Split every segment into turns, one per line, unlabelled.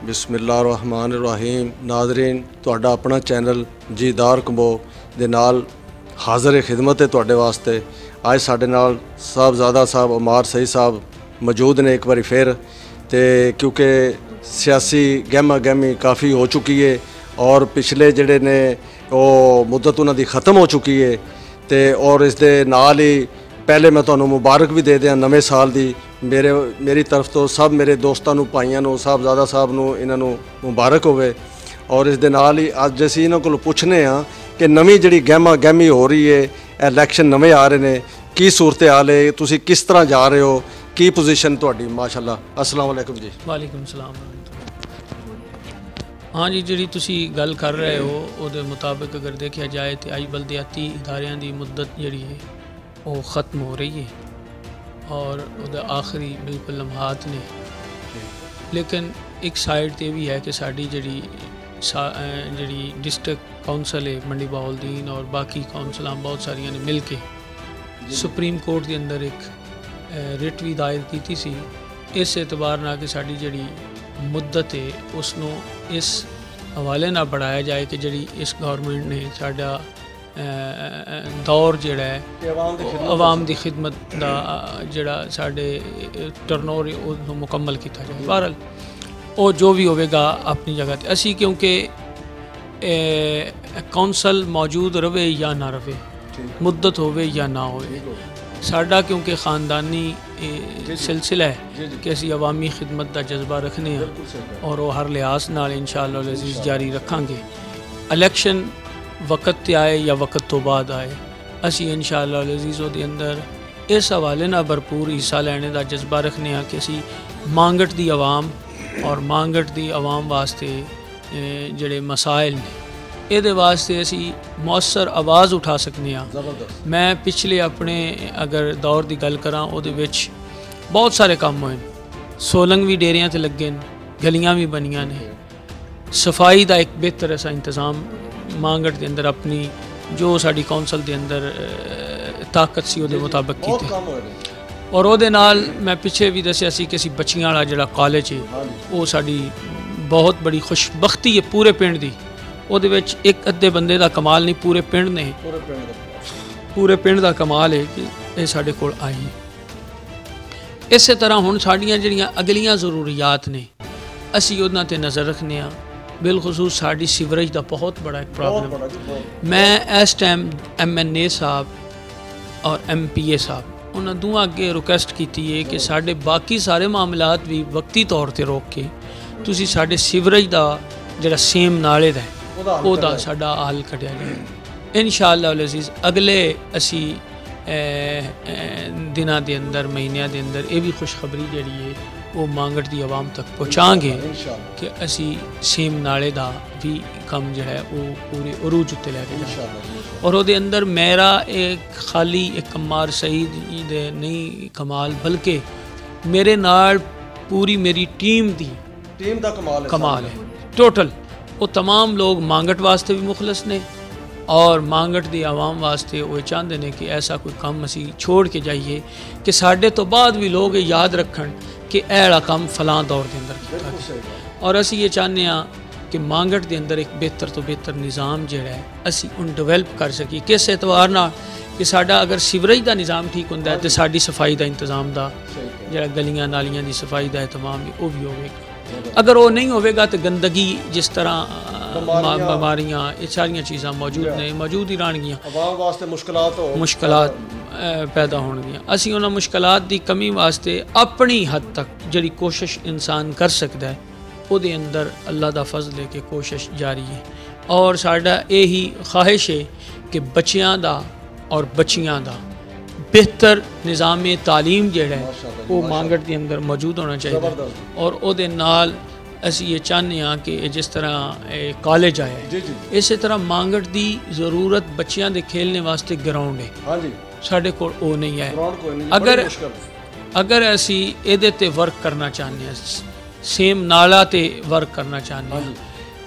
बिस्मिल्लाहिर्रहमानिर्रहीम। नाज़रीन, तुहाडा अपना चैनल जीदार कंबो दे नाल हाज़र खिदमत है तुहाडे वास्ते। अज साडे नाल साहबजादा साहब उमार सईद साहब मौजूद ने एक बार फिर, तो क्योंकि सियासी गहमा गहमी काफ़ी हो चुकी है और पिछले जिहड़े ने वो मुद्दत उन्हां दी ख़त्म हो चुकी है, तो और इस दे नाल ही पहले मैं तुहानूं मुबारक भी दे दियां नवे साल दी। मेरी तरफ तो सब मेरे दोस्तों भाइयों नूं साहबजादा साहब नूं इन्हां नूं मुबारक होवे। और इस दे नाल ही अज असीं इन्हां कोलों पुछने हाँ कि नवीं जिहड़ी गहमा गहमी हो रही है, इलैक्शन नवे आ रहे हैं, की सूरत हाल है, तुसीं किस तरह जा रहे हो, की पोजीशन तुहाडी? माशाअल्लाह। अस्सलाम वालेकुम जी।
वालेकुम सलाम। हाँ जी, जी तुसी गल कर रहे हो उहदे मुताबिक अगर देखा जाए तो अज बलदियाती इदारियां दी मुद्दत जिहड़ी है वो ख़त्म हो रही है और उहदे आखिरी बिल्कुल लम्हात ने। लेकिन एक साइड ते भी है कि साडी जिहड़ी डिस्ट्रिक्ट कौंसल है मंडी बहाउद्दीन और बाकी कौंसलां बहुत सारिया ने मिल के सुप्रीम कोर्ट के अंदर एक रिट भी दायर की सी, इस एतबार नाल कि साडी जिहड़ी मुद्दत है उसनों इस हवाले ना बढ़ाया जाए कि जिहड़ी इस गौरमेंट ने साडा दौर जिहड़ा है आवाम की खिदमत का जिहड़ा साडे टर्नओवर उसनों मुकम्मल किया जाए। बहरहाल वो जो भी होगा अपनी जगह ते असी, क्योंकि कौंसल मौजूद रहे या ना रहे, मुद्दत होवे या ना होवे, साडा क्योंकि ख़ानदानी सिलसिला है कि असी अवामी खिदमत का जज्बा रखने हैं और वो हर लिहाज नाल इंशाअल्लाह अज़ीज़ जारी रखांगे। इलैक्शन वक़्त ते आए या वक़्त तो बाद आए, असी इंशाअल्लाह अज़ीज़ उहदे अंदर इस हवाले नाल भरपूर हिस्सा लैने का जज्बा रखने हैं कि असी मांगट दी आवाम और मांगट दी आवाम वास्ते जिहड़े मसाइल ने ਇਹਦੇ वास्ते असी मौसर आवाज़ उठा सकते हैं। मैं पिछले अपने अगर दौर की गल करा उहदे विच बहुत सारे काम होए, सोलंग भी डेरियां ते लगे न, गलियां भी बनियां ने, सफाई का एक बेहतर ऐसा इंतज़ाम मांगट के अंदर अपनी जो साडी कौंसल के अंदर ताकत सी उहदे मुताबिक कीते। और उहदे नाल मैं पिछे भी दस्सिया सी कि असी बच्चियां वाला जिहड़ा कॉलेज है वो साडी बहुत बड़ी खुशबख्ती है पूरे पिंड दी। ਉਹਦੇ ਵਿੱਚ ਇੱਕ ਅੱਧੇ ਬੰਦੇ ਦਾ ਕਮਾਲ ਨਹੀਂ, ਪੂਰੇ ਪਿੰਡ ਨੇ, ਪੂਰੇ ਪਿੰਡ ਦਾ ਕਮਾਲ ਹੈ ਕਿ ਇਹ ਸਾਡੇ ਕੋਲ ਆਈ। ਇਸੇ ਤਰ੍ਹਾਂ ਹੁਣ ਸਾਡੀਆਂ ਜਿਹੜੀਆਂ ਅਗਲੀਆਂ ਜ਼ਰੂਰੀਆਤ ਨੇ ਅਸੀਂ ਉਹਨਾਂ ਤੇ ਨਜ਼ਰ ਰੱਖਨੇ ਆ। ਬਿਲਖੁਸੂਸ ਸਾਡੀ ਸੀਵਰੇਜ ਦਾ ਬਹੁਤ ਬੜਾ ਇੱਕ ਪ੍ਰੋਬਲਮ। ਮੈਂ ਇਸ ਟਾਈਮ MNA ਸਾਹਿਬ ਔਰ MPA ਸਾਹਿਬ ਉਹਨਾਂ ਦੋਵਾਂ ਅੱਗੇ ਰਿਕੁਐਸਟ ਕੀਤੀ ਹੈ ਕਿ ਸਾਡੇ ਬਾਕੀ ਸਾਰੇ ਮਾਮਲਾਤ ਵੀ ਵਕਤੀ ਤੌਰ ਤੇ ਰੋਕ ਕੇ ਤੁਸੀਂ ਸਾਡੇ ਸੀਵਰੇਜ ਦਾ ਜਿਹੜਾ ਸੇਮ ਨਾਲੇ ਦਾ ਉਹਦਾ ਸਾਡਾ ਹੱਲ ਕੱਢਿਆ ਜਾਏ। इंशाअल्लाह अज़ीज़ अगले असी दिनों के अंदर महीनों के अंदर ये भी खुशखबरी जी है वो मांगट की आवाम तक पहुँचांगे कि असी सेम नाले का भी काम जो है वो पूरे अरूज उत्ते लैके जाएंगे। और वो अंदर मेरा एक खाली एक कमार सईद दे नहीं कमाल, बल्कि मेरे नाल पूरी मेरी टीम का कमाल है टोटल। वो तमाम लोग मांगट वास्ते भी मुखलस ने और मांगट दी आवाम वास्ते वो चाहते हैं कि ऐसा कोई काम असी छोड़ के जाइए कि साढ़े तो बाद भी लोग याद रखन कि ऐड़ा काम फलां दौर के अंदर किया। और असी ये चाहते हैं कि मांगट के अंदर एक बेहतर तो बेहतर निज़ाम जो है असी उन डिवेलप कर सकी। किस एतबार ना कि साडा अगर सीवरेज का निज़ाम ठीक होंदा है तो साडी सफाई का इंतज़ाम का जो गलियां नालियां की सफाई का एहतमाम भी वो भी होगा। अगर वो नहीं होगा तो गंदगी जिस तरह बीमारियां ये सारिया चीज़ां मौजूद ही रहनगियां, मुश्किलात पैदा होणगियां। असी उन्हां मुश्किलात की कमी वास्ते अपनी हद तक जिहड़ी कोशिश इंसान कर सकता है उहदे अंदर अल्लाह दा फजल है कि कोशिश जारी है। और साडा यही ख्वाहिश है कि बच्चियां दा और बच्चियां दा बेहतर निज़ाम तालीम जिहड़ा है वो मांगट के अंदर मौजूद होना चाहिए। और उहदे नाल असी ये चाहते हैं कि जिस तरह कॉलेज आया है इस तरह मांगट की ज़रूरत बच्चों के खेलने वास्ते ग्राउंड है, साढ़े कोल वो नहीं है। अगर असी इहदे ते वर्क करना चाहते हैं, सेम नाला ते वर्क करना चाहते हैं,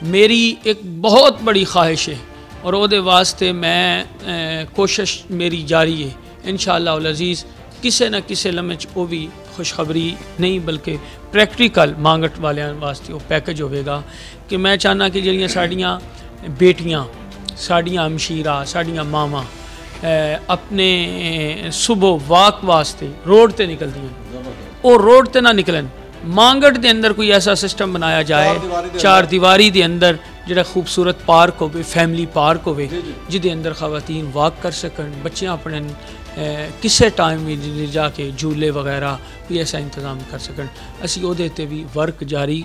मेरी एक बहुत बड़ी ख्वाहिश है और वो वास्ते मैं कोशिश मेरी जारी है इंशाअल्लाह अज़ीज़ ਕਿਸੇ ਨਾ ਕਿਸੇ ਲਮੇ 'ਚ ਉਹ ਵੀ ਖੁਸ਼ਖਬਰੀ ਨਹੀਂ ਬਲਕਿ ਪ੍ਰੈਕਟੀਕਲ ਮੰਗਟ ਵਾਲਿਆਂ ਵਾਸਤੇ ਉਹ ਪੈਕੇਜ ਹੋਵੇਗਾ ਕਿ ਮੈਂ ਚਾਹੁੰਦਾ ਕਿ ਜਿਹੜੀਆਂ ਸਾਡੀਆਂ ਬੇਟੀਆਂ, ਸਾਡੀਆਂ ਅਮਸ਼ੀਰਾ, ਸਾਡੀਆਂ ਮਾਵਾਂ ਆਪਣੇ ਸੁਬਹ ਵਾਕ ਵਾਸਤੇ रोड ते निकलदियां, वो रोड ते ना निकलन। मांगट के अंदर कोई ऐसा सिस्टम बनाया जाए, चार दीवारी के अंदर जिहड़ा खूबसूरत पार्क हो, फैमिली पार्क हो, जिहदे अंदर खवातीन वाक कर सकन, बच्चे अपने किसी टाइम भी जाके झूले वगैरह भी ऐसा इंतज़ाम कर सकन। असी उहदे ते भी वर्क जारी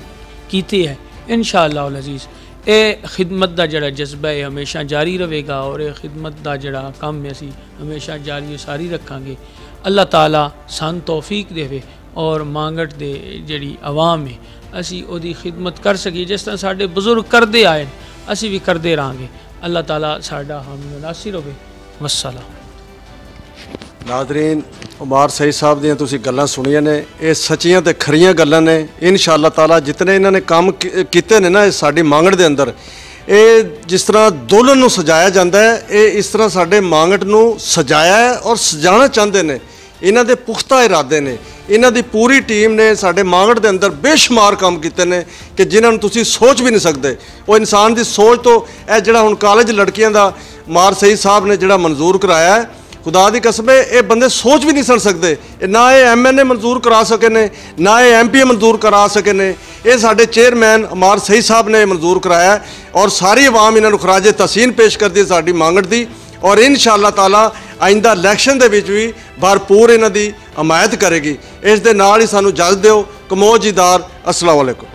कीते है इंशाअल्लाह अज़ीज़। ये खिदमत का जड़ा जज्बा है हमेशा जारी रहेगा और ये खिदमत का जड़ा काम है असी हमेशा जारी सारी रखांगे। अल्लाह ताला सान तौफीक देवे और मांगट दे जड़ी आवाम है असी ओदी खिदमत कर सकी जिस तरह साढ़े बुजुर्ग करते आए असी भी करते रहेंगे। अल्लाह ताला साडा हामी नासिर होवे। वस्सलाम।
नाज़रीन, उमार सईद साहब ਦੀਆਂ ਤੁਸੀਂ ਗੱਲਾਂ ਸੁਣੀਆਂ ਨੇ, ਇਹ ਸੱਚੀਆਂ ਤੇ ਖਰੀਆਂ ਗੱਲਾਂ ਨੇ। ਇਨਸ਼ਾਅੱਲਾ ਤਾਲਾ ਜਿਤਨੇ ਇਹਨਾਂ ਨੇ ਕੰਮ ਕੀਤੇ ਨੇ ਨਾ ਸਾਡੀ ਮੰਗਟ ਦੇ ਅੰਦਰ, ਇਹ ਜਿਸ ਤਰ੍ਹਾਂ ਦੁਲਹਨ ਨੂੰ ਸਜਾਇਆ ਜਾਂਦਾ ਹੈ, ਇਹ ਇਸ ਤਰ੍ਹਾਂ ਸਾਡੇ ਮੰਗਟ ਨੂੰ ਸਜਾਇਆ ਹੈ ਔਰ ਸਜਾਉਣਾ ਚਾਹੁੰਦੇ ਨੇ। ਇਹਨਾਂ ਦੇ ਪੁਖਤਾ ਇਰਾਦੇ ਨੇ, ਇਹਨਾਂ ਦੀ ਪੂਰੀ ਟੀਮ ਨੇ ਸਾਡੇ ਮੰਗਟ ਦੇ ਅੰਦਰ ਬੇਸ਼ੁਮਾਰ ਕੰਮ ਕੀਤੇ ਨੇ ਕਿ ਜਿਨ੍ਹਾਂ ਨੂੰ ਤੁਸੀਂ ਸੋਚ ਵੀ ਨਹੀਂ ਸਕਦੇ। ਉਹ ਇਨਸਾਨ ਦੀ ਸੋਚ ਤੋਂ ਇਹ ਜਿਹੜਾ ਹੁਣ ਕਾਲਜ ਲੜਕੀਆਂ ਦਾ ਉਮਾਰ ਸईद ਸਾਹਿਬ ਨੇ ਜਿਹੜਾ ਮਨਜ਼ੂਰ ਕਰਾਇਆ ਹੈ, खुदा दी कसम है ये बंदे सोच भी नहीं सक सकते। ना ये MNA मंजूर करा सके ने, ना ये MPA मंजूर करा सके ने, ये साढ़े चेयरमैन उमार सईद साहब ने मंजूर कराया और सारी आवाम इन्होंने खराज तहसीन पेश कर दी साड़ी मांगट दी। और इंशाअल्लाह ताला आइंदा इलैक्शन दे विच भी भरपूर इन्हां दी हमायत करेगी। इस दे नाल ही सानू इजाज़त दिओ। कमो जीदार, अस्सलाम वालेकुम।